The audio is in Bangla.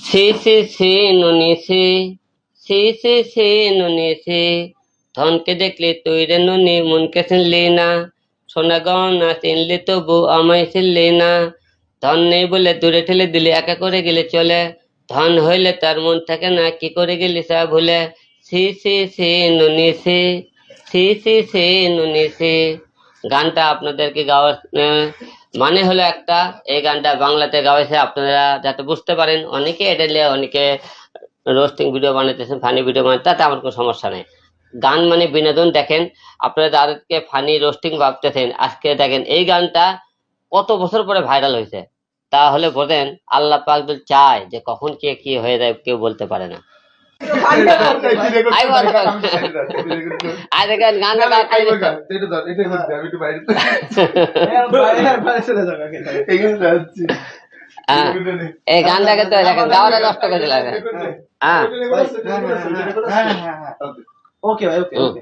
সি সি সি নুনি সি সি সি সি নুনি সি ধনকে দেখলি তুই রে নুনি মনকে চিনলি না, সোনা গহনা চিনলি তবু আমায় চিনলি না, ধন নেই বলে দূরে ঠেলে দিলি একা করে গেলে চলে, ধন হইলে তার মন থাকে না কি করে গেলি সা ভুলে, সি সি সি নুনি সি সি সি সি নুনি সি। গানটা আপনাদেরকে গাওয়ার মানে হলো একটা, এই গানটা বাংলাতে গাওয়াইছে আপনারা যাতে বুঝতে পারেন। অনেকে এটা নিয়ে অনেকে রোস্টিং ভিডিও বানাইতেছেন, ফানি ভিডিও বানাই, তাতে আমার কোনো সমস্যা নেই। গান মানে বিনোদন। দেখেন আপনারা যাদেরকে ফানি রোস্টিং ভাবতেছেন, আজকে দেখেন এই গানটা কত বছর পরে ভাইরাল হয়েছে, তাহলে বোঝেন আল্লাহ পাক যদি চায় যে কখন কে কি হয়ে যায় কেউ বলতে পারে না। দেখেন গানটা এই গানটাকে তো দেখেন গাওয়াটা নষ্ট করে দিলাম। হ্যাঁ ওকে ভাই, ওকে ওকে।